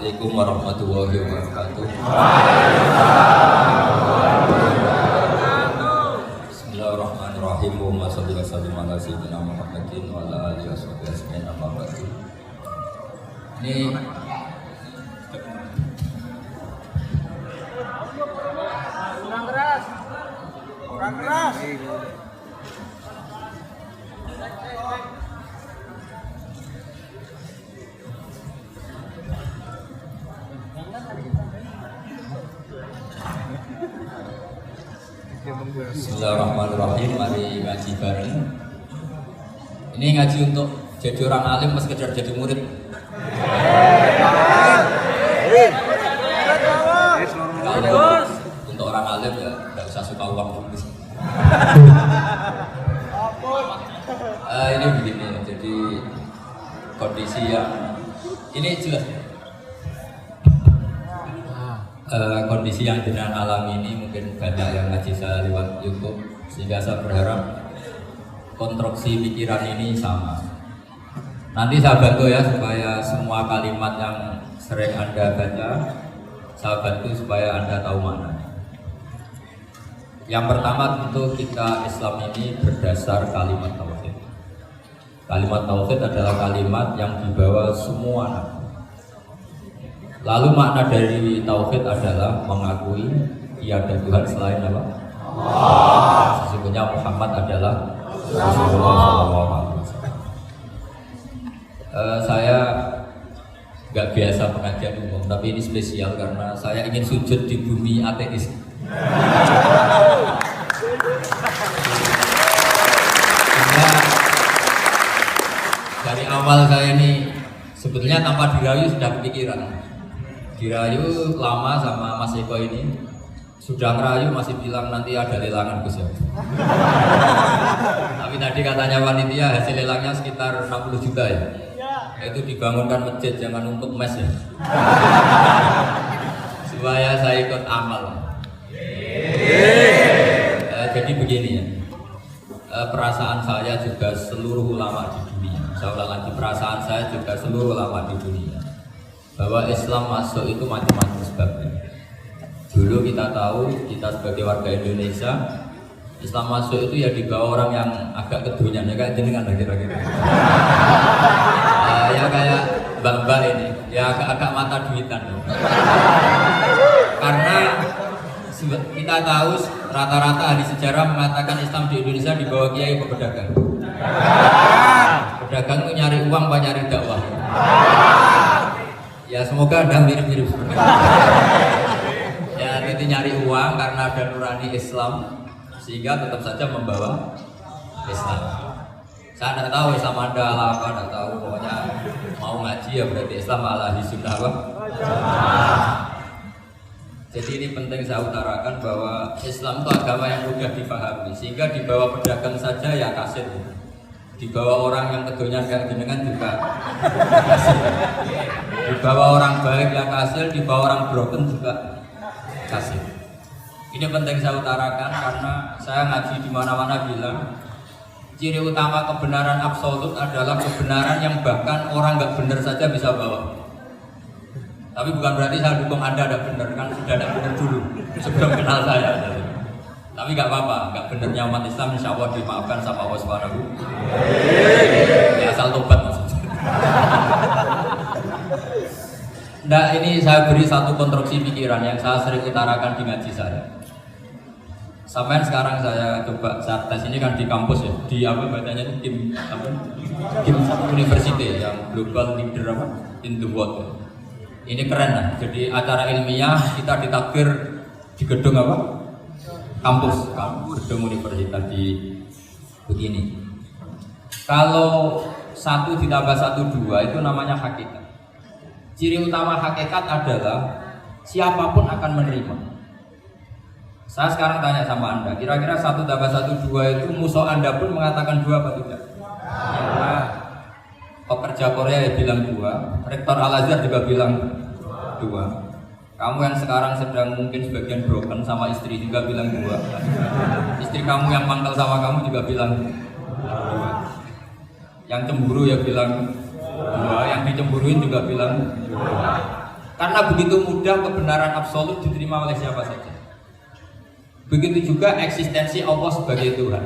Assalamualaikum warahmatullahi wabarakatuh. Bismillahirrahmanirrahim. Allahumma shalli wa sallim ala sayyidina Muhammadin wa ala alihi washabihi ajmain. Amma ba'du. Ini kurang keras. Bismillahirrahmanirrahim. Mari ngaji bareng. Ini ngaji untuk jadi orang alim, pas sekedar jadi murid. Kalau untuk orang alim ya nggak usah suka uang dulu. Ini begini, jadi kondisi yang ini jelas. Kondisi yang jenengan alami ini mungkin banyak yang ngaji saya lewat YouTube, sehingga saya berharap konstruksi pikiran ini sama. Nanti saya bantu ya supaya semua kalimat yang sering Anda baca saya bantu supaya Anda tahu maknanya. Yang pertama tentu kita Islam ini berdasar kalimat tauhid. Kalimat tauhid adalah kalimat yang dibawa semua nabi. Lalu makna dari tauhid adalah mengakui tiada Tuhan selain apa? Allah. Sesungguhnya Muhammad adalah Rasulullah SAW. Saya nggak biasa pengajian umum, tapi ini spesial karena saya ingin sujud di bumi ateis. Karena dari awal saya ini sebetulnya tanpa dirayu sudah kepikiran. Dirayu lama sama Mas Eko ini, sudah ngerayu masih bilang nanti ada lelangan Gus ya. Tapi tadi katanya panitia hasil lelangnya sekitar 60 juta ya. Itu dibangunkan masjid, jangan untuk mes ya. Supaya saya ikut amal. Jadi begini ya, perasaan saya juga seluruh ulama di dunia. Saya ulang lagi, perasaan saya juga seluruh ulama di dunia, bahwa Islam masuk itu macam-macam sebabnya. Dulu kita tahu, kita sebagai warga Indonesia, Islam masuk itu ya dibawa orang yang agak kedunian, ya kayak jenengan lah kira-kira. Ya kayak mbak-mbak ini, ya agak-agak mata duitan. Karena kita tahu rata-rata ahli sejarah mengatakan Islam di Indonesia dibawa kiai pedagang. Pedagang itu nyari uang, apa nyari dakwah? Ya semoga Anda mirip-mirip. Ya itu nyari uang karena ada nurani Islam, sehingga tetap saja membawa Islam. Saya tidak tahu Islam Anda ala apa, tidak tahu. Pokoknya mau ngaji ya berarti Islam ala sunnah apa. Jadi ini penting saya utarakan bahwa Islam itu agama yang mudah dipahami, sehingga dibawa pedagang saja ya kasir. Dibawa orang yang kedonyan kayak jenengan juga kasir. Dibawa orang baik yang kasir, dibawa orang broken juga kasir. Ini penting saya utarakan karena saya ngaji di mana-mana bilang ciri utama kebenaran absolut adalah kebenaran yang bahkan orang nggak benar saja bisa bawa. Tapi bukan berarti saya dukung Anda ada benar, kan sudah ada benar dulu sebelum kenal saya. Tapi nggak apa-apa, nggak benernya umat Islam insya Allah dimaafkan sama Allah Subhanahu. Ya asal tobat maksudnya. Nah ini saya beri satu konstruksi pikiran yang saya sering utarakan di ngaji saya. Sampai sekarang saya coba saat tes ini kan di kampus ya, di apa bacanya itu tim apa? Tim University yang Global Leader apa? In the World. Ini keren lah. Jadi acara ilmiah kita ditakbir di gedung apa? Kampus, gedung universitas di begini. Kalau 1 ditambah 1 2 itu namanya hakikat. Ciri utama hakikat adalah siapapun akan menerima. Saya sekarang tanya sama Anda, kira-kira 1 tambah 1 2 itu musuh Anda pun mengatakan 2 apa tidak? Ya. Pekerja Korea ya bilang 2, Rektor Al-Azhar juga bilang 2. Kamu yang sekarang sedang mungkin sebagian broken sama istri juga bilang 2. Istri kamu yang mangkal sama kamu juga bilang 2. Yang cemburu ya bilang 2, yang dicemburuin juga bilang 2. Karena begitu mudah kebenaran absolut diterima oleh siapa saja. Begitu juga eksistensi Allah sebagai Tuhan.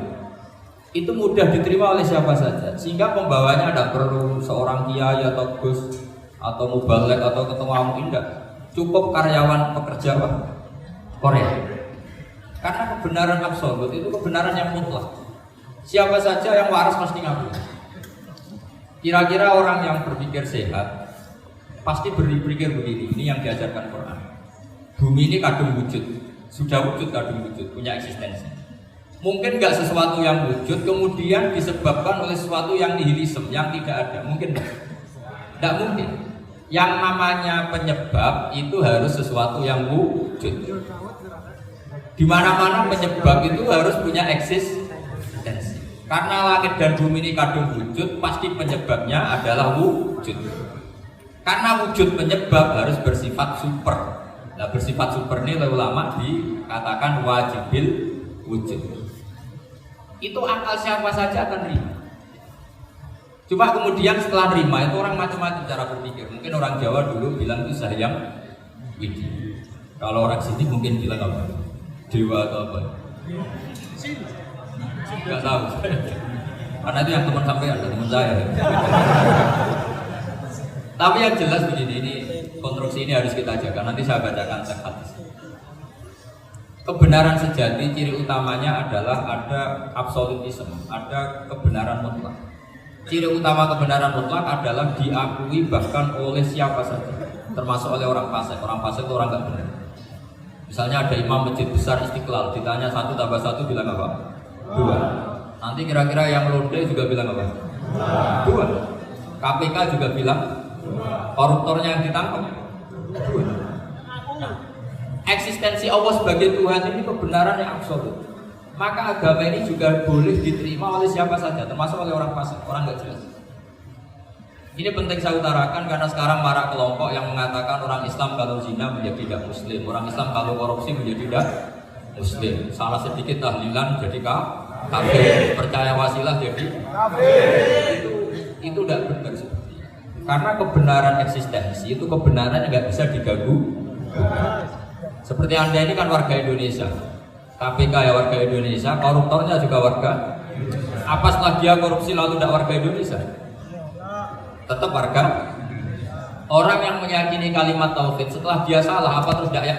Itu mudah diterima oleh siapa saja. Sehingga pembawanya tidak perlu seorang kiai atau gus atau mubalek atau ketua umum, tidak. Cukup karyawan pekerja Korea. Karena kebenaran absolut itu kebenaran yang mutlak. Siapa saja yang waras pasti ngaku. Kira-kira orang yang berpikir sehat pasti berpikir begini. Ini yang diajarkan Quran. Bumi ini kadung wujud, sudah wujud kadung wujud, punya eksistensi. Mungkin nggak sesuatu yang wujud kemudian disebabkan oleh sesuatu yang nihilisme, yang tidak ada. Mungkin tidak mungkin. Yang namanya penyebab itu harus sesuatu yang wujud. Di mana-mana penyebab itu harus punya eksistensi. Karena langit dan bumi ini kadung wujud, pasti penyebabnya adalah wujud. Karena wujud penyebab harus bersifat super. Nah, bersifat super ini oleh ulama dikatakan wajibil wujud. Itu akal siapa saja akan terima. Cuma kemudian setelah terima itu orang macam-macam cara berpikir. Mungkin orang Jawa dulu bilang itu sayang widi. Kalau orang sini mungkin bilang apa? Dewa atau apa? Gak tahu. Karena itu yang teman sampai ada teman saya. Tapi yang jelas begini, ini konstruksi ini harus kita jaga. Nanti saya bacakan hadis. Kebenaran sejati ciri utamanya adalah ada absolutisme, ada kebenaran mutlak. Ciri utama kebenaran mutlak adalah diakui bahkan oleh siapa saja, termasuk oleh orang fasik. Orang fasik itu orang nggak benar. Misalnya ada imam masjid besar Istiqlal, ditanya 1 tambah 1 bilang apa? 2. Nanti kira-kira yang londe juga bilang apa? 2. KPK juga bilang, koruptornya yang ditangkap 2. Eksistensi Allah sebagai Tuhan ini kebenaran yang absolut. Maka agama ini juga boleh diterima oleh siapa saja, termasuk oleh orang fasik, orang nggak jelas. Ini penting saya utarakan karena sekarang marak kelompok yang mengatakan orang Islam kalau zina menjadi tidak muslim, orang Islam kalau korupsi menjadi tidak muslim, salah sedikit tahlilan jadi kafir, percaya wasilah jadi kafir. Itu tidak benar seperti itu. Karena kebenaran eksistensi itu kebenaran yang nggak bisa diganggu. Seperti Anda ini kan warga Indonesia, KPK ya warga Indonesia, koruptornya juga warga. Apa setelah dia korupsi lalu tidak warga Indonesia? Tetap warga. Orang yang meyakini kalimat tauhid setelah dia salah apa terus tidak ya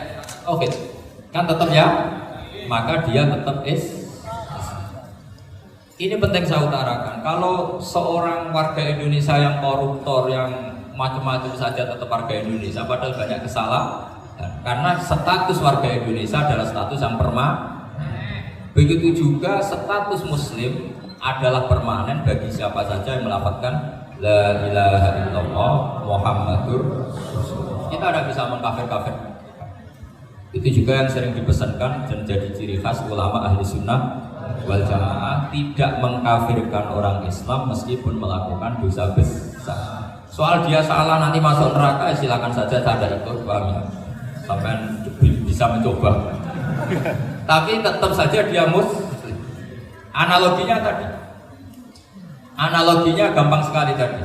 tauhid? Kan tetap ya. Maka dia tetap Ini penting saya utarakan. Kalau seorang warga Indonesia yang koruptor yang macam-macam saja tetap warga Indonesia padahal banyak kesalahan. Karena status warga Indonesia adalah status yang permanen. Begitu juga status muslim adalah permanen bagi siapa saja yang melafazkan la ilaha illallah Muhammadur Rasulullah. Kita tidak bisa mengkafir-kafir. Itu juga yang sering dipesankan dan jadi ciri khas ulama ahli sunnah wal jamaah, tidak mengkafirkan orang Islam meskipun melakukan dosa besar. Soal dia salah nanti masuk neraka silakan saja, saya ada ikut, paham ya? Sampai bisa mencoba. Tapi tetap saja dia muslim. Analoginya gampang sekali tadi.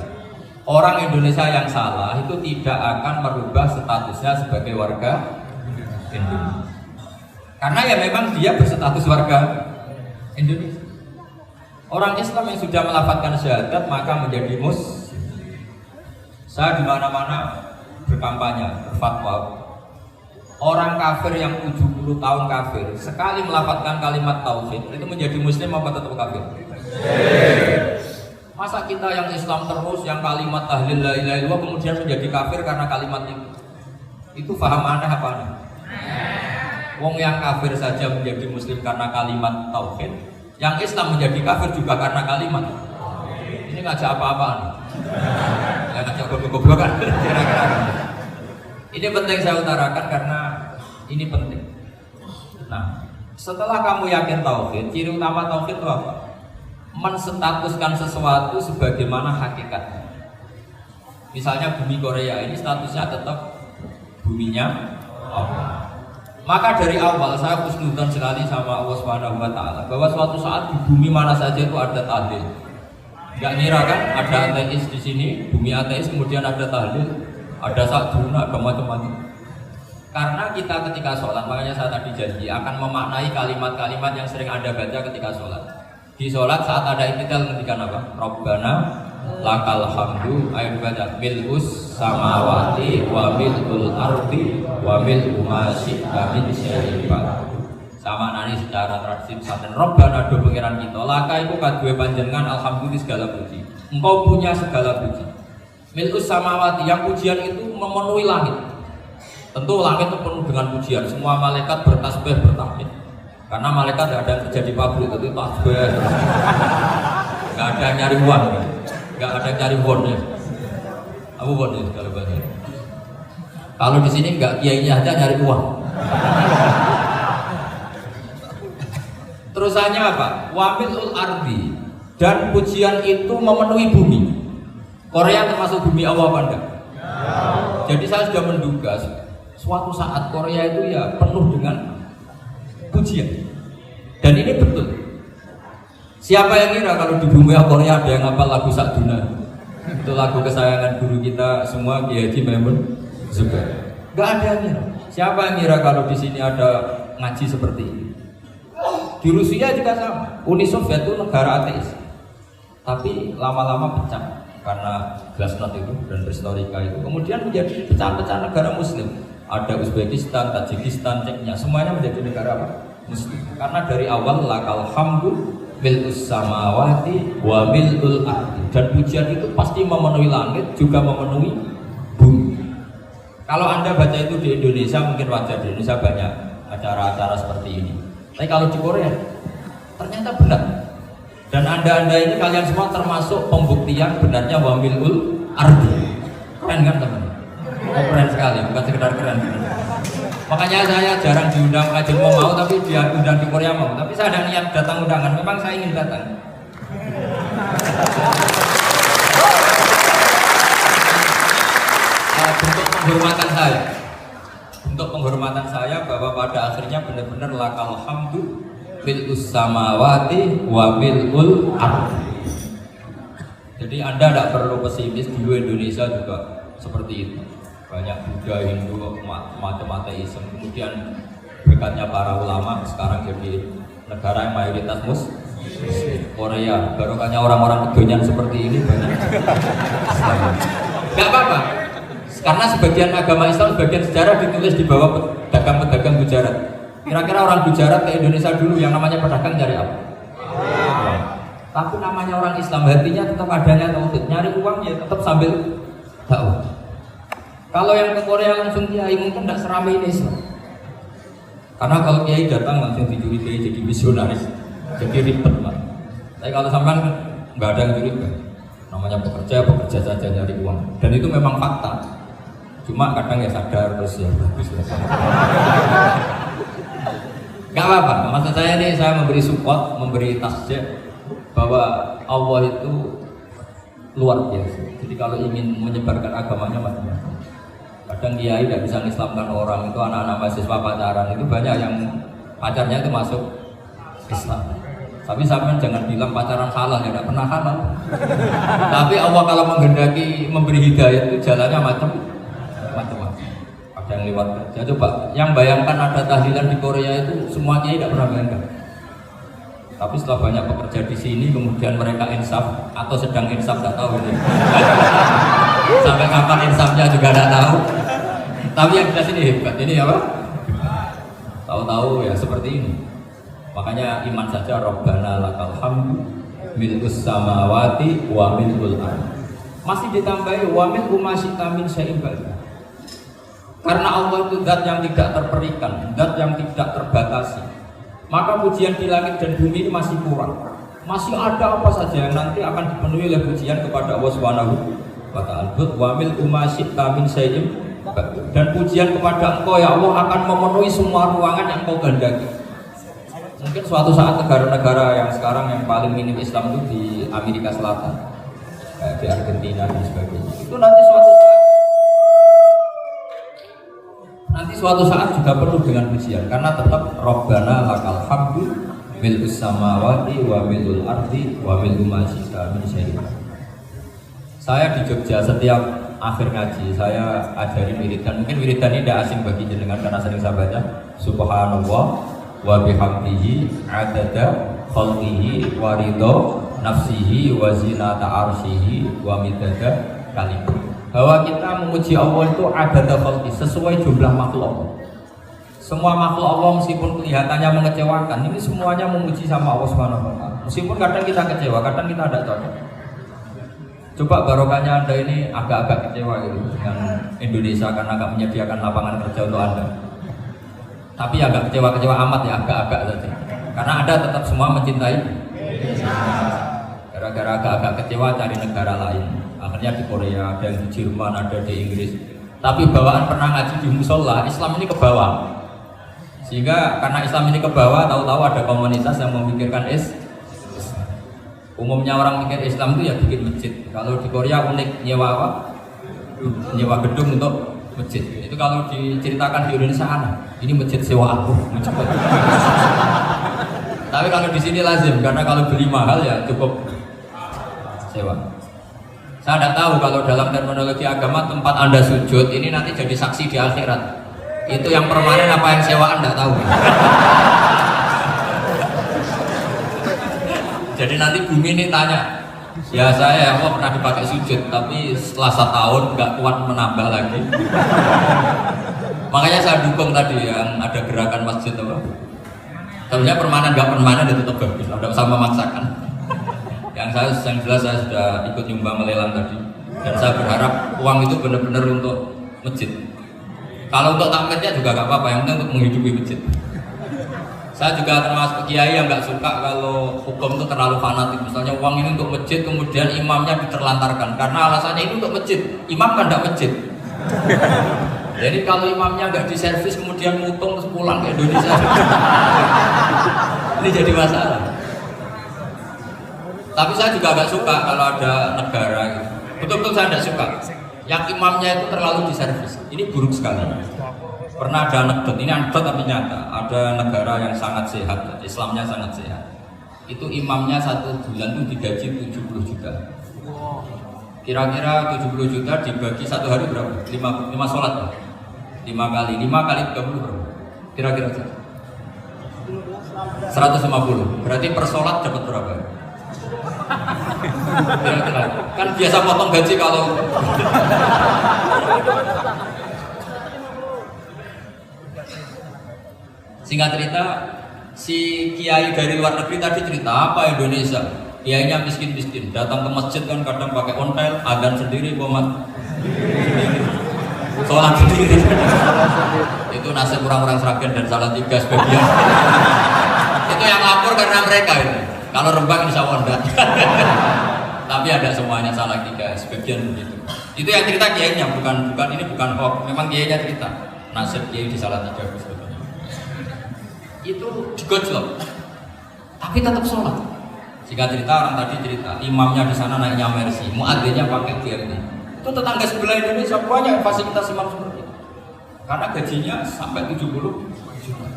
Orang Indonesia yang salah itu tidak akan merubah statusnya sebagai warga Indonesia. Karena ya memang dia berstatus warga Indonesia. Orang Islam yang sudah melafazkan syahadat maka menjadi muslim. Saya di mana-mana berkampanye, berfatwa. Orang kafir yang 70 tahun kafir sekali melafazkan kalimat tauhid itu menjadi muslim apa tetap kafir? Masa kita yang Islam terus yang kalimat tahlil la ilaha illallah kemudian menjadi kafir karena kalimat itu? Itu paham aneh apa aneh? Wong yang kafir saja menjadi muslim karena kalimat tauhid, yang Islam menjadi kafir juga karena kalimat. Ini ngajak apa-apaan? Ya ngajak goblok-goblokan kira-kira. Ini penting saya utarakan karena ini penting. Nah, setelah kamu yakin tauhid, ciri utama tauhid itu apa? Menstatuskan sesuatu sebagaimana hakikatnya. Misalnya bumi Korea ini statusnya tetap buminya Allah. Maka dari awal saya husnudzon sekali sama Allah Subhanahu wa taala bahwa suatu saat di bumi mana saja itu ada tahlil. Enggak ngira kan ada ateis di sini, bumi ateis kemudian ada tahlil. ada sakduna, ada macam-macam. Karena kita ketika sholat, makanya saya tadi janji akan memaknai kalimat-kalimat yang sering Anda baca ketika sholat. Di sholat saat ada i'tidal ngendikan apa? Rabbana lakal hamdu, ayo baca mil'us samawati wa mil'ul ardi wa mil'u ma syi'ta min syai'in ba'd. Sama nani secara tradisi pesantren Rabbana do pengiran kita laka itu kadue panjenengan alhamdulillah segala puji. Engkau punya segala puji. Mil'us samawati, yang pujian itu memenuhi langit. Tentu langit itu penuh dengan pujian. Semua malaikat bertasbih bertahmid. Karena malaikat tidak ada yang kerja di pabrik itu tasbih. Gak ada yang nyari uang, gak ada yang nyari bonnya. Apa bonnya kalau bahasa? Kalau di sini nggak kiainya aja nyari uang. Terusannya apa? Wamilul ardi, dan pujian itu memenuhi bumi. Korea termasuk bumi Allah apa enggak? Jadi saya sudah menduga suatu saat Korea itu ya penuh dengan pujian. Dan ini betul. Siapa yang kira kalau di bumi Korea ada yang hafal lagu Sakduna? Itu lagu kesayangan guru kita semua, Kiai Haji Maimun Zubair. Gak ada yang kira. Siapa yang kira kalau di sini ada ngaji seperti ini? Di Rusia juga sama. Uni Soviet itu negara ateis, tapi lama-lama pecah karena glasnost itu dan historika itu. Kemudian menjadi pecah-pecah negara Muslim. Ada Uzbekistan, Tajikistan, Ceknya, semuanya menjadi negara apa? Muslim. Karena dari awal lakal hamdu mil'us samawati wa mil'ul ardi, dan pujian itu pasti memenuhi langit juga memenuhi bumi. Kalau Anda baca itu di Indonesia mungkin wajar, di Indonesia banyak acara-acara seperti ini. Tapi kalau di Korea ternyata benar. Dan anda ini kalian semua termasuk pembuktian benarnya wa mil'ul ardi. Keren kan teman? Oh, keren sekali, bukan sekedar keren. Makanya saya jarang diundang kajian mau, tapi dia undang di Korea mau. Tapi saya ada niat datang undangan, memang saya ingin datang. Bentuk penghormatan saya bahwa pada akhirnya benar-benar lakal hamdu mil'us samawati wa mil'ul ardi. Jadi Anda tidak perlu pesimis, di Indonesia juga seperti itu. Banyak Buddha, Hindu, macam ateisme. Kemudian berkatnya para ulama sekarang jadi negara yang mayoritas muslim. Korea, barokahnya orang-orang kedonyan seperti ini banyak. Gak apa-apa. Karena sebagian agama Islam, sebagian sejarah ditulis di bawah pedagang-pedagang Gujarat. Kira-kira orang Gujarat ke Indonesia dulu yang namanya pedagang cari apa? Tapi namanya orang Islam, hatinya tetap adanya tauhid, nyari uang ya tetap sambil dakwah. Kalau yang ke Korea langsung kiai mungkin tidak seramai ini Islam. Karena kalau kiai datang langsung dicurigai jadi misionaris, jadi ribet Pak. Tapi kalau sampean nggak ada yang curiga, namanya pekerja saja nyari uang, dan itu memang fakta. Cuma kadang ya sadar terus ya bagus lah. Gak apa-apa, maksud saya ini saya memberi support, memberi tasjid bahwa Allah itu luar biasa. Jadi kalau ingin menyebarkan agamanya macam-macam. Kadang kiai tidak bisa mengislamkan orang, itu anak-anak mahasiswa pacaran itu banyak yang pacarnya itu masuk Islam. Tapi sampean jangan bilang pacaran halal, ya tidak pernah halal. Tapi Allah kalau menghendaki memberi hidayah itu jalannya macam-macam. Ada yang lewat kerja. Coba yang bayangkan ada tahlilan di Korea itu semua kiai tidak pernah bayangkan. Tapi setelah banyak pekerja di sini, kemudian mereka insaf atau sedang insaf, tidak tahu ini. Sampai kapan insafnya juga tidak tahu. Tapi yang jelas ini hebat. Ini apa? Tahu-tahu ya seperti ini. Makanya iman saja Rabbana lakal hamdu mil'us samawati wa mil'ul ardi. Masih ditambahi wa mil'u ma syi'ta min syai'in ba'd. Karena Allah itu zat yang tidak terperikan, zat yang tidak terbatasi. Maka pujian di langit dan bumi ini masih kurang. Masih ada apa saja yang nanti akan dipenuhi oleh pujian kepada Allah Subhanahu wa ta'ala. Wa mil'u ma syi'ta min syai'in ba'd. Dan pujian kepada Engkau ya Allah akan memenuhi semua ruangan yang Engkau kehendaki. Mungkin suatu saat negara-negara yang sekarang yang paling minim Islam itu di Amerika Selatan, di Argentina dan sebagainya. Itu nanti suatu saat juga penuh dengan pujian, karena tetap Rabbana lakal hamdu mil'us samawati wa mil'ul ardi wa mil'u ma syi'ta min syai'in. Saya di Jogja setiap akhir ngaji saya ajarin wiridan. Mungkin wiridan ini tidak asing bagi jenengan karena sering saya baca. Subhanallah wa bihamdihi adada khalqihi wa ridha nafsihi wa zinata arsyihi wa midada kalimah. Bahwa kita memuji Allah itu adada khalqi, sesuai jumlah makhluk Allah. Semua makhluk Allah meskipun kelihatannya mengecewakan, ini semuanya memuji sama Allah Subhanahu wa taala. Meskipun kadang kita kecewa, kadang kita tidak cocok. Coba barokahnya Anda ini agak-agak kecewa gitu dengan Indonesia karena agak menyediakan lapangan kerja untuk Anda. Tapi agak kecewa-kecewa amat ya, agak-agak saja. Karena Anda tetap semua mencintai Indonesia. Gara-gara agak-agak kecewa cari negara lain. Akhirnya di Korea, ada yang di Jerman, ada di Inggris. Tapi bawaan pernah ngaji di musola, Islam ini ke bawah. Sehingga karena Islam ini ke bawah, tahu-tahu ada komunitas yang memikirkan umumnya orang mikir Islam itu ya bikin masjid. Kalau di Korea unik nyewa apa? Nyewa gedung untuk masjid. Itu kalau diceritakan di Indonesia aneh. Ini masjid sewa aku. Tapi kalau di sini lazim karena kalau beli mahal ya cukup sewa. Saya tidak tahu kalau dalam terminologi agama tempat Anda sujud ini nanti jadi saksi di akhirat. Itu yang permanen apa yang sewaan tidak tahu. Jadi nanti bumi ini tanya, ya saya Allah pernah dipakai sujud, tapi setelah 1 tahun nggak kuat menambah lagi. Makanya saya dukung tadi yang ada gerakan masjid apa. Sebenarnya permanen nggak permanen itu tetap bagus, tidak usah memaksakan. Yang jelas saya sudah ikut nyumbang melelang tadi, dan saya berharap uang itu benar-benar untuk masjid. Kalau untuk takmirnya juga gak apa-apa, yang penting untuk menghidupi masjid. Saya juga termasuk kiai yang gak suka kalau hukum itu terlalu fanatik. Misalnya uang ini untuk masjid, kemudian imamnya diterlantarkan. Karena alasannya ini untuk masjid, imam kan gak masjid. Jadi kalau imamnya gak diservis, kemudian mutung terus pulang ke Indonesia. Ini jadi masalah. Tapi saya juga gak suka kalau ada negara gitu. Betul-betul saya gak suka yang imamnya itu terlalu diservis. Ini buruk sekali. Pernah ada anekdot, ini anekdot tapi nyata. Ada negara yang sangat sehat, Islamnya sangat sehat. Itu imamnya 1 bulan itu digaji 70 juta. Kira-kira 70 juta dibagi 1 hari berapa? 5 sholat. 5 kali 30 berapa? Kira-kira 150. Berarti per sholat dapat berapa? Kira-kira. Kan biasa potong gaji kalau singkat cerita, si kiai dari luar negeri tadi cerita apa Indonesia? Kiainya miskin-miskin, datang ke masjid kan kadang pakai ontel, adzan sendiri, komat sholat sendiri. Itu nasib orang-orang Sragen dan Salatiga sebagian. Itu yang lapor karena mereka itu. Kalau Rembang insya Allah enggak. Tapi ada semuanya Salatiga, sebagian begitu. Itu yang cerita kiainya, bukan ini bukan hoax. Memang kiainya cerita nasib kiai di Salatiga sebetulnya. Itu digojlok, tapi tetap sholat. Jika cerita orang tadi cerita, imamnya di sana naiknya Mercy, muadzinnya pakai BRI. Itu tetangga sebelah Indonesia banyak fasilitas imam seperti itu. Karena gajinya sampai 70 juta.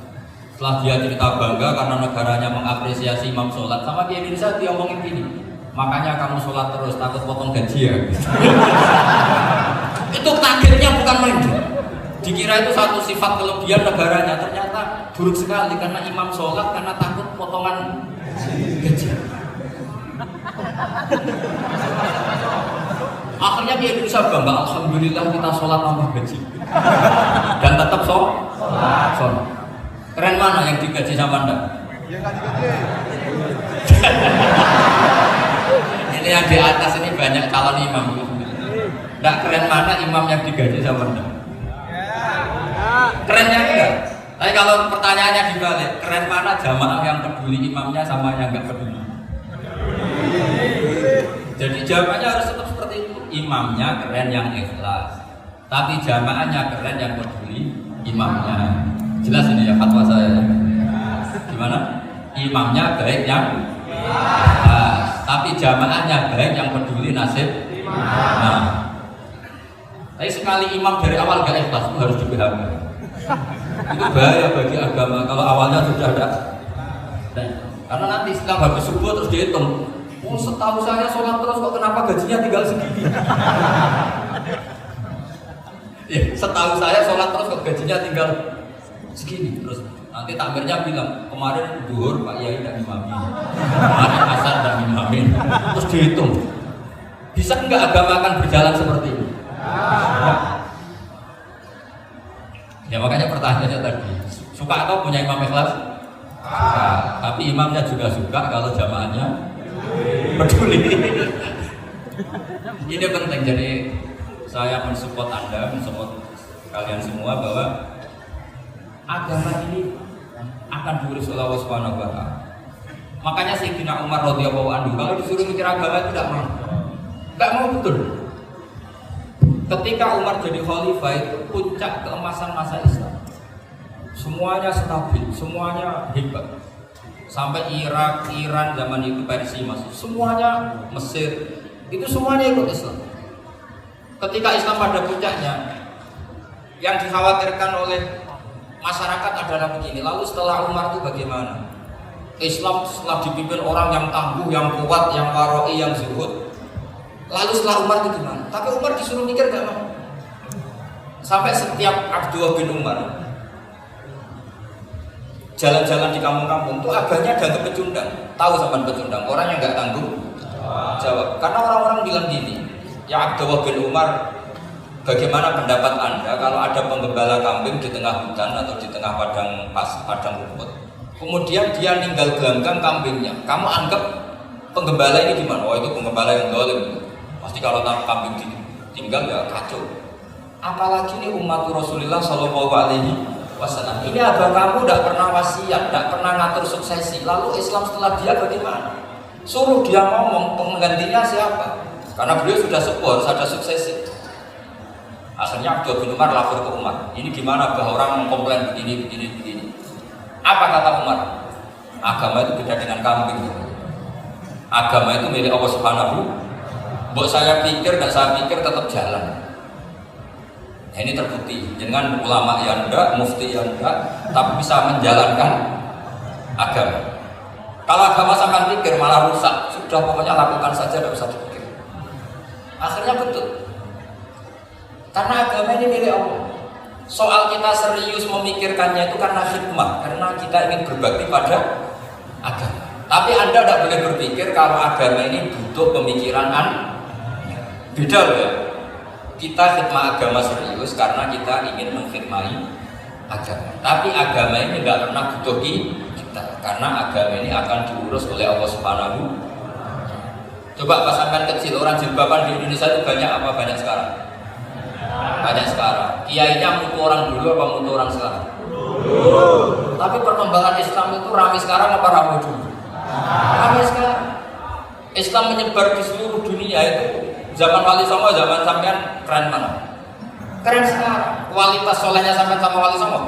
Setelah dia cerita bangga karena negaranya mengapresiasi imam sholat, sama di Indonesia dia ngomongin gini, makanya kamu sholat terus takut potong gaji ya. Itu targetnya bukan main. Dikira itu satu sifat kelebihan negaranya, ternyata buruk sekali karena imam sholat karena takut potongan gaji. Akhirnya di Indonesia bangga, alhamdulillah kita sholat tambah gaji dan tetap sholat. Keren mana yang digaji sama Anda? Ini yang di atas ini banyak calon imam. Tidak keren mana imam yang digaji sama Anda? Kerennya enggak. Tapi kalau pertanyaannya dibalik, keren mana jamaah yang peduli imamnya sama yang enggak peduli? Jadi jawabannya harus tetap seperti itu. Imamnya keren yang ikhlas, tapi jamaahnya keren yang peduli imamnya. Jelas ini ya fatwa saya. Gimana? Imamnya baik yang ikhlas, tapi jamaahnya baik yang peduli nasib. Nah, tapi sekali imam dari awal gak ikhlas itu harus di-PHK. Itu bahaya bagi agama kalau awalnya sudah ada. Karena nanti setelah habis subuh terus dihitung, oh setahu saya sholat terus kok kenapa gajinya tinggal segini. Ya, setahu saya sholat terus kok gajinya tinggal segini terus. Nanti takmirnya bilang kemarin duhur Pak Yai tidak ngimami, kemarin asar tidak ngimami, terus dihitung. Bisa nggak agama akan berjalan seperti ini? Ya makanya pertanyaannya tadi, suka atau punya imam ikhlas? Suka, tapi imamnya juga suka kalau jamaahnya peduli. Ini penting, jadi saya mensupport Anda, mensupport kalian semua bahwa agama ini akan diurus oleh Allah Subhanahu wa Ta'ala. Makanya Sayyidina Umar radhiyallahu anhu kalau disuruh mikir agama itu tidak mau betul. Ketika Umar jadi khalifah itu puncak keemasan masa Islam. Semuanya stabil, semuanya hebat. Sampai Irak, Iran zaman itu Persia masuk, semuanya Mesir itu semuanya ikut Islam. Ketika Islam pada puncaknya, yang dikhawatirkan oleh masyarakat adalah begini. Lalu setelah Umar itu bagaimana? Islam setelah dipimpin orang yang tangguh, yang kuat, yang waroi, yang zuhud. Lalu setelah Umar itu gimana? Tapi Umar disuruh mikir gak mau. Sampai setiap Abdullah bin Umar jalan-jalan di kampung-kampung itu agaknya dianggap pecundang. Tahu sama pecundang? Orang yang gak tanggung jawab. Karena orang-orang bilang gini, ya Abdullah bin Umar, bagaimana pendapat Anda kalau ada penggembala kambing di tengah hutan atau di tengah padang rumput, kemudian dia ninggal gelanggang kambingnya, kamu anggap penggembala ini gimana? Oh itu penggembala yang zalim. Pasti kalau kambing tinggal ya kacau. Apalagi ini umat Rasulullah Shallallahu Alaihi Wasallam. Ini abah kamu tidak pernah wasiat, tidak pernah ngatur suksesi. Lalu Islam setelah dia bagaimana? Suruh dia ngomong penggantinya siapa? Karena beliau sudah sepuh, harus ada suksesi. Akhirnya Abdullah bin Umar lapor ke Umar. Ini gimana bah orang mengkomplain begini. Apa kata Umar? Agama itu beda dengan kambing. Agama itu milik Allah Subhanahu. Buat saya pikir dan saya pikir tetap jalan. Nah, ini terbukti dengan ulama yang enggak, mufti yang enggak, tapi bisa menjalankan agama. Kalau agama sampai pikir malah rusak. Sudah pokoknya lakukan saja, tidak usah dipikir. Akhirnya betul. Karena agama ini milik Allah. Soal kita serius memikirkannya itu karena hikmah, karena kita ingin berbakti pada agama. Tapi Anda tidak boleh berpikir kalau agama ini butuh pemikiran beda loh ya. Kita khidmah agama serius karena kita ingin mengkhidmati agama. Tapi agama ini tidak pernah butuh kita, karena agama ini akan diurus oleh Allah Subhanahu. Coba pas sampean kecil orang jilbaban di Indonesia itu banyak apa banyak sekarang? Banyak sekarang. Kiainya mutu orang dulu apa mutu orang sekarang? Tapi perkembangan Islam itu ramai sekarang apa ramai dulu? Ramai sekarang. Islam menyebar di seluruh dunia itu zaman Wali Songo, zaman sampean keren mana? Keren sekarang. Kualitas solehnya sampean sama Wali Songo.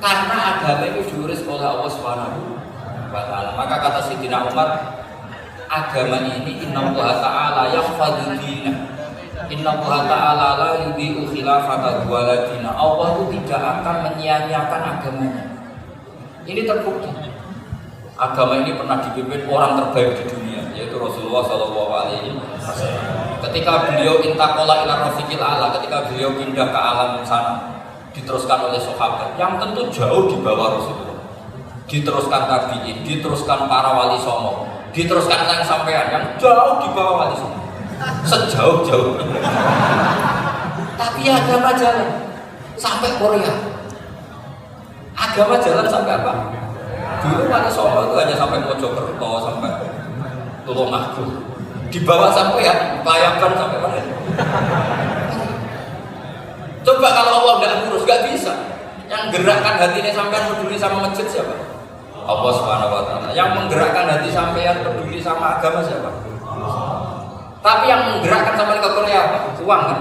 Karena agama itu diurus oleh Allah Subhanahu wa Ta'ala. Maka kata Sayyidina Umar, agama ini innallaha ta'ala yahfadhu dinah. Innallaha ta'ala la yudhi'u khilafata waladina. Allah itu tidak akan menyia-nyiakan agamanya. Ini terbukti. Agama ini pernah dipimpin orang terbaik di dunia, yaitu Rasulullah Shallallahu Alaihi Wasallam. Ketika beliau intaqala ila rafiqil a'la, ketika beliau pindah ke alam sana, diteruskan oleh sahabat yang tentu jauh di bawah Rasulullah. Diteruskan tabi'in, diteruskan para wali songo, diteruskan yang sampean yang jauh di bawah wali songo. Sejauh-jauh. Tapi agama jalan sampai Korea. Agama jalan sampai apa? Dulu wali songo itu hanya sampai Mojokerto, sampai Tulungagung. Di bawah sampai ya, bayangkan sampai mana? Coba kalau Allah nggak ngurus, nggak bisa. Yang gerakkan hatinya sampai peduli sama masjid siapa? Allah Subhanahu Wa Taala. Yang menggerakkan hati sampean peduli sama agama siapa? Tapi yang menggerakkan sampai ke Korea apa? Uang kan?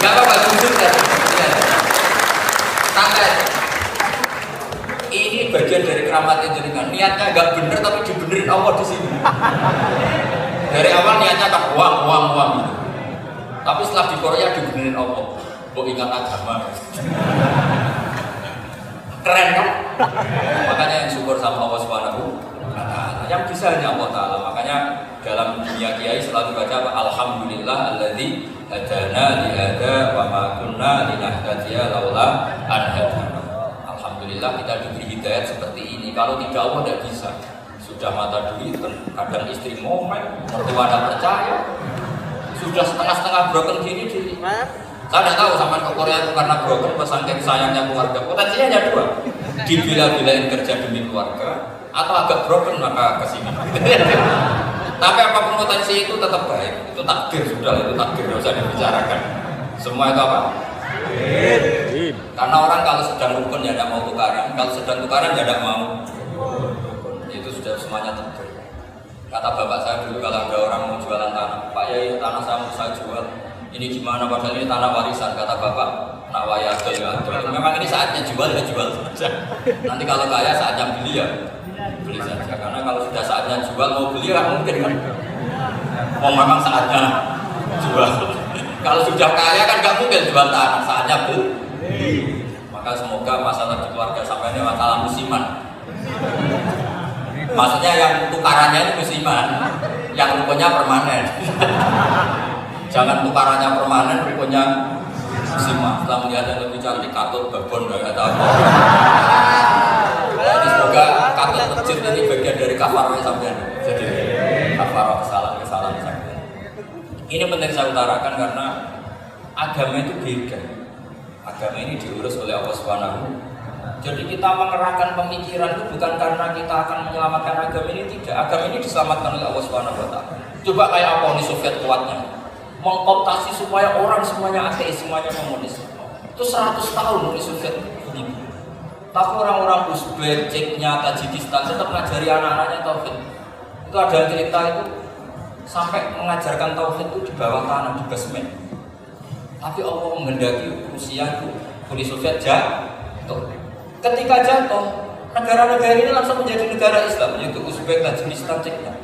Gak apa-apa, jujur ya. Santai. Ini bagian dari keramatnya jenengan. Niatnya agak bener tapi dibenerin Allah di sini. Dari awal niatnya kan uang gitu. Tapi setelah di Korea dibenerin Allah. Kok ingat agama? Keren kan? Makanya yang syukur sama Allah Subhanahu wa ta'ala. Yang bisa hanya Allah Ta'ala. Makanya dalam dunia kiai selalu baca apa? Alhamdulillah alladzi hadana li hada wa ma kunna linahtadiya laula an hadana. Alhamdulillah kita diberi hidayah seperti ini. Kalau tidak Allah tidak bisa. Sudah mata duit, kadang istri momen, mertua tidak percaya. Sudah setengah-setengah broken gini saya tidak tahu sama ke Korea itu karena broken pesangking sayangnya keluarga. Potensinya hanya dua, dibela-belain kerja demi keluarga atau agak broken maka kesini. Tapi apapun potensi itu tetap baik. Itu takdir sudah, itu takdir tidak usah dibicarakan. Semua itu apa? Karena orang kalau sedang rukun ya tidak mau tukaran, kalau sedang tukaran ya tidak mau. Itu sudah semuanya takdir. Kata bapak saya dulu kalau ada orang mau jualan tanah, Pak Yai tanah saya mau saya jual. Ini gimana padahal ini tanah warisan, kata bapak. Nak waya adol ya adol. Memang ini saatnya jual ya jual saja. Nanti kalau kaya saatnya beli ya beli saja. Karena kalau sudah saatnya jual mau beli ya mungkin kan. Oh memang saatnya jual. Kalau sudah kaya kan nggak mungkin jual tanah, saatnya beli. Maka semoga masalah di keluarga sampai ini masalah musiman. Maksudnya yang tukarannya itu musiman, yang rukunnya permanen. Jangan tukarannya permanen, rukunnya musiman. Setelah melihat yang lebih cantik, katut, babon, nggak tahu. Jadi semoga katut masjid ini bagian dari kafarah sampai. Jadi kafarah kesalahan sampai. Ini penting saya utarakan karena agama itu beda. Agama ini diurus oleh Allah Subhanahu. Jadi kita mengerahkan pemikiran itu bukan karena kita akan menyelamatkan agama ini, tidak. Agama ini diselamatkan oleh Allah Subhanahu wa ta'ala. Coba kayak apa Uni Soviet kuatnya? Mengkooptasi supaya orang semuanya ateis, semuanya komunis. Itu 100 tahun Uni Soviet ini. Tapi orang-orang Uzbek, Ceknya, Tajikistan tetap mengajari anak-anaknya tauhid. Itu ada cerita itu sampai mengajarkan tauhid itu di bawah tanah, di basement. Tapi Allah menghendaki Rusia itu, Uni Soviet jatuh. Ketika jatuh, negara-negara ini langsung menjadi negara Islam, yaitu Uzbek, Tajikistan, Ceknya.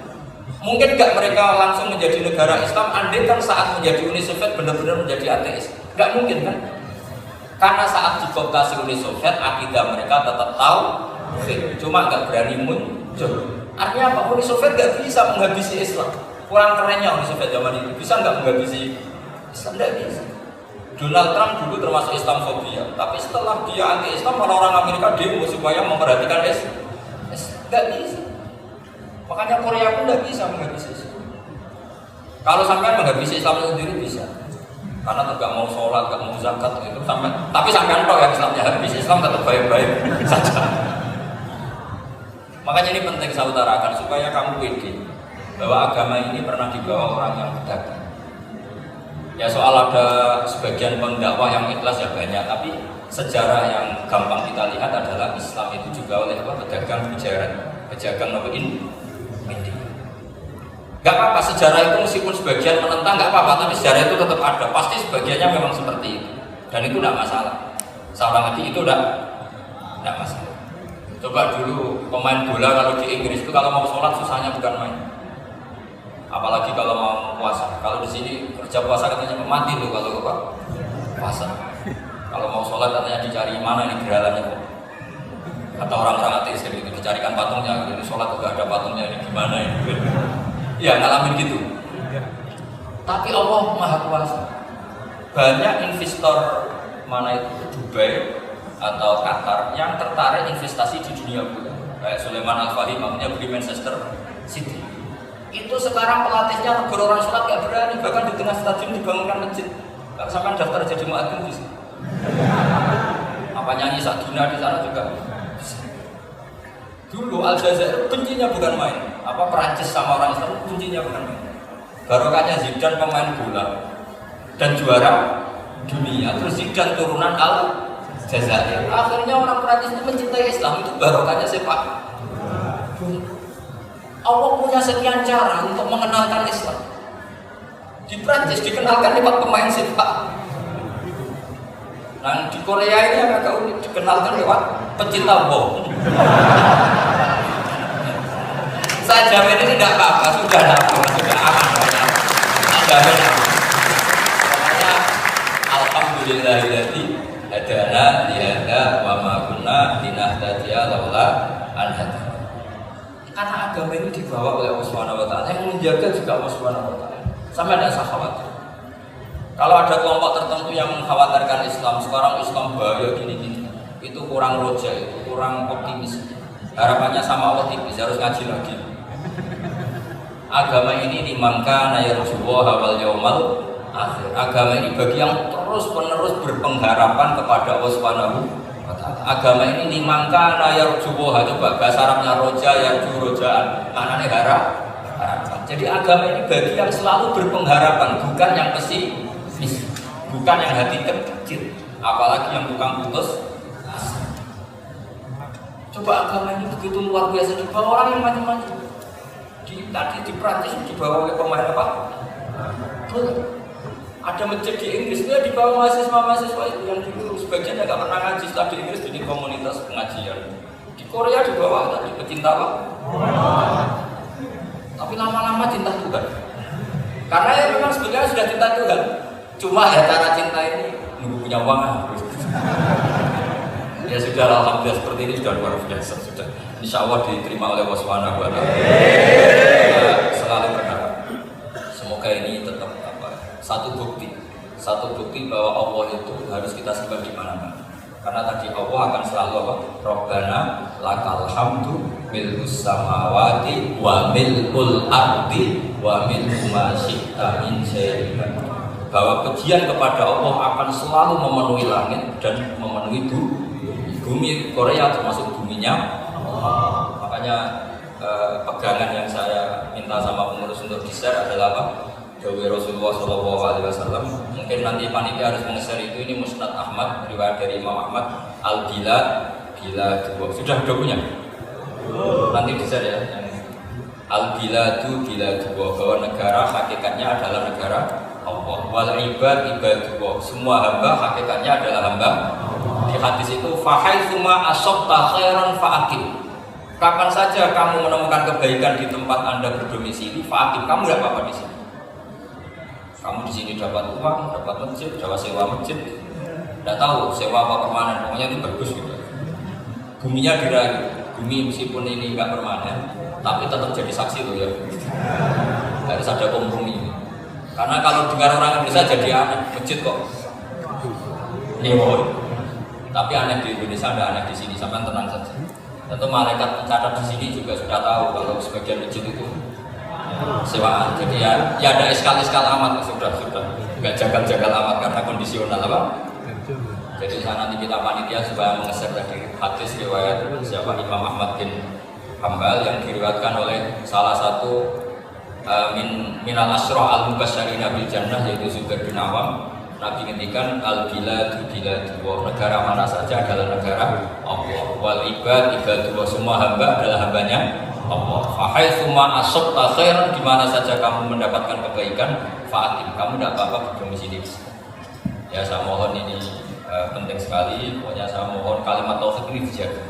Mungkin nggak mereka langsung menjadi negara Islam, andai kan saat menjadi Uni Soviet benar-benar menjadi ateis. Nggak mungkin kan? Karena saat dikooptasi Uni Soviet, akidah mereka tetap tahu, cuma nggak berani muncul. Artinya apa? Uni Soviet nggak bisa menghabisi Islam. Kurang kerennya Uni Soviet zaman itu, bisa nggak menghabisi Islam? Nggak bisa. Donald Trump dulu termasuk Islamofobia, tapi setelah dia anti-Islam, orang-orang Amerika demo supaya memperhatikan Islam. Nggak bisa. Makanya Korea pun nggak bisa menghabisi Islam. Kalau sampai menghabisi Islam sendiri bisa, karena nggak mau sholat, nggak mau zakat itu sampai. Tapi sampai tahu yang Islamnya habis, Islam tetap baik-baik saja. Makanya ini penting saya utarakan supaya kamu pede bahwa agama ini pernah dibawa orang yang berdagang. Ya soal ada sebagian pendakwah yang ikhlas ya banyak, tapi sejarah yang gampang kita lihat adalah Islam itu juga oleh pedagang pedagang ini. Gak apa-apa sejarah itu meskipun sebagian menentang gak apa-apa, tapi sejarah itu tetap ada. Pasti sebagiannya memang seperti itu, dan itu tidak masalah. Salah lagi itu tidak masalah. Coba dulu pemain bola kalau di Inggris itu kalau mau sholat susahnya bukan main. Apalagi kalau mau puasa. Kalau di sini kerja puasa katanya mati tuh kalau puasa. Kalau mau sholat katanya dicari mana ini geralannya. Kata orang-orang ateis gitu, dicarikan patungnya. Jadi sholat juga ada patungnya ini gimana ini. Ya ngalamin gitu. Tapi Allah Maha Kuasa. Banyak investor mana itu Dubai atau Qatar yang tertarik investasi di dunia bola. Kayak Sulaiman Al-Fahim namanya beli Manchester City. Itu sekarang pelatihnya negur orang sholat gak berani, bahkan di tengah stadion dibangunkan masjid. Gak sampai daftar jadi muadzin bisa. Apa nyanyi Sakina di sana juga. Dulu Aljazair kuncinya bukan main. Apa Perancis sama orang Islam kuncinya bukan main. Barokahnya Zidane pemain bola dan juara dunia. Terus Zidane turunan Aljazair. Akhirnya orang Perancis itu mencintai Islam, itu barokahnya sepak. Allah punya sekian cara untuk mengenalkan Islam. Di Prancis dikenalkan lewat pemain sepak. Nah di Korea ini yang agak unik, dikenalkan lewat pecinta bom. Saya jamin ini tidak apa-apa, sudah aman. Saya jamin. Makanya alhamdulillahilladzi hadana lihada wa ma kunna linahtadiya laula an hadana. Karena agama ini dibawa oleh Allah Subhanahu wa taala, yang menjaga juga Allah Subhanahu wa taala. Sama tidak usah khawatir. Kalau ada kelompok tertentu yang mengkhawatirkan Islam, sekarang Islam bahaya gini-gini, itu kurang roja, itu kurang optimis. Harapannya sama Allah tipis, harus ngaji lagi. Agama ini dimangka nayarjuwa hawal yaumal akhir. Agama ini bagi yang terus-menerus berpengharapan kepada Allah Subhanahu wa taala. Agama ini dimangka nayarjuwa, coba bahasa Arabnya roja, yarju rojaan, maknanya harapan. Jadi agama ini bagi yang selalu berpengharapan, bukan yang pesimis, bukan yang hati kecil, apalagi yang tukang putus asa. Coba agama ini begitu luar biasa, dibawa orang yang macam-macam. Tadi di Prancis dibawa oleh pemain apa? Ada masjid di Inggris, dia dibawa mahasiswa-mahasiswa itu yang dulu sebagian agak pernah ngaji, setelah di Inggris jadi komunitas pengajian. Di Korea dibawa tadi pecinta apa? Tapi lama-lama cinta Tuhan. Karena ya memang sebenarnya sudah cinta Tuhan. Cuma ya cara cinta ini nunggu punya uang. Ya sudah, alhamdulillah seperti ini sudah luar biasa sudah. Insya Allah diterima oleh Allah Subhanahu wa taala. Selalu berharap semoga ini tetap satu bukti bahwa Allah itu harus kita sembah di mana-mana. Karena tadi Allah akan selalu apa? Rabbana lakal hamdu mil'us samawati wa mil'ul ardi wa mil'u ma syi'ta min syai'in. Bahwa pujian kepada Allah akan selalu memenuhi langit dan memenuhi bumi. Korea termasuk buminya. Makanya pegangan yang saya minta sama pengurus untuk di-share adalah apa? Dawai Rasulullah SAW. Mungkin nanti panitia harus meng-share itu. Ini Musnad Ahmad, riwayat dari Imam Ahmad. Al-Bilad dua. Sudah punya? Nanti di-share ya. Al-Biladu dua, bahwa negara hakikatnya adalah negara Allah. Wal ibad ibadullah, semua hamba hakikatnya adalah hamba. Di hadis itu fahaitsuma asabta khairan fa'aqim. Kapan saja kamu menemukan kebaikan di tempat Anda berdomisili, fa'aqim, kamu enggak apa-apa di sini. Kamu di sini dapat uang, dapat masjid, dapat sewa masjid. Enggak tahu sewa apa permanen, pokoknya itu bagus gitu. Buminya dirayu. Bumi meskipun ini enggak permanen, tapi tetap jadi saksi loh ya. Harus ada kompromi. Karena kalau dengar orang Indonesia jadi aneh, masjid kok nyewa. Tapi aneh di Indonesia, ada aneh di sini, sampai tenang saja. Tentu malaikat pencatat di sini juga sudah tahu kalau sebagian masjid itu sewaan. Jadi ya ada eskal amat, sudah nggak jagal amat karena kondisional apa. Jadi nanti kita panitia supaya mengeser tadi hadis riwayat siapa Imam Ahmad bin Hambal yang diriwayatkan oleh salah satu minal asroh al-mubasysyirina bil jannah, yaitu Zubair bin Awam. Nabi ngendikan al-biladu dua, negara mana saja adalah negara Allah. Wal ibad dua, semua hamba adalah hambanya Allah. Fahaitsuma asabta khairan, di mana saja kamu mendapatkan kebaikan, fa'atim, kamu tidak apa-apa berdomisili. Ya saya mohon ini penting sekali. Pokoknya saya mohon kalimat tauhid ini dijaga.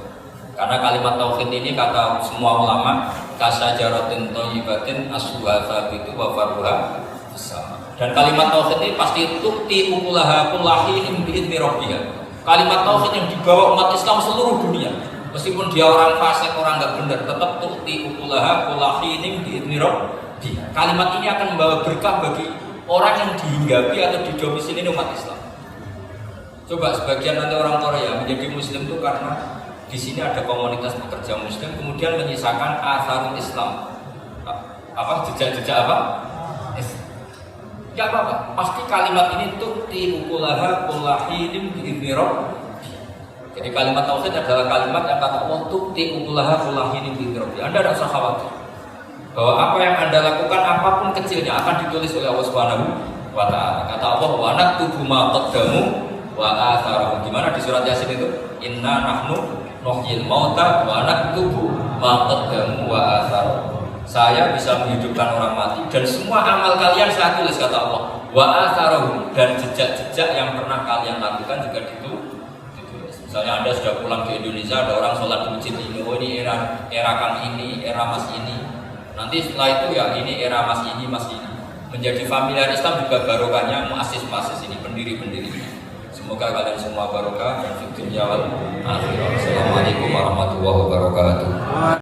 Karena kalimat tauhid ini kata semua ulama kasajaratin thayyibatin asluha tsabitu wa farruha sama. Dan kalimat tauhid ini pasti tukti ukulaha kullahinin bi'idni rabbiha. Kalimat tauhid yang dibawa umat Islam seluruh dunia, meskipun dia orang fasik, orang enggak benar, tetap tukti ukulaha kullahinin bi'idni rabbiha. Kalimat ini akan membawa berkah bagi orang yang dihinggapi atau didomisili umat Islam. Coba sebagian nanti orang Korea menjadi muslim itu karena di sini ada komunitas pekerja muslim, kemudian menyisakan atharul Islam. Apa jejak-jejak apa? Enggak apa-apa, pasti kalimat ini tukti ukulaha kullahinin bi'idni rabbi. Jadi kalimat tauhid adalah kalimat yang kata Allah tukti ukulaha kullahinin bi'idni rabbi. Anda tidak usah khawatir bahwa apa yang Anda lakukan apapun kecilnya akan ditulis oleh Allah Subhanahu wa taala. Kata Allah wa naktubu ma qaddamu wa atharahum. Gimana di surat Yasin itu? Inna nahnu nuhyil mauta wa naktubu ma qaddamu wa atharahum. Saya bisa menghidupkan orang mati dan semua amal kalian saya tulis, kata Allah. Wa atharahum, dan jejak-jejak yang pernah kalian lakukan juga ditulis. Misalnya Anda sudah pulang ke Indonesia, ada orang sholat di masjid ini, oh ini era Kang ini, era Mas ini. Nanti setelah itu ya ini era Mas ini. Menjadi familiar Islam juga barokahnya muassis-muassis ini, pendiri-pendiri ini. Semoga kalian semua barokah dan fid dunya wal akhirah. Assalamualaikum warahmatullahi wabarakatuh.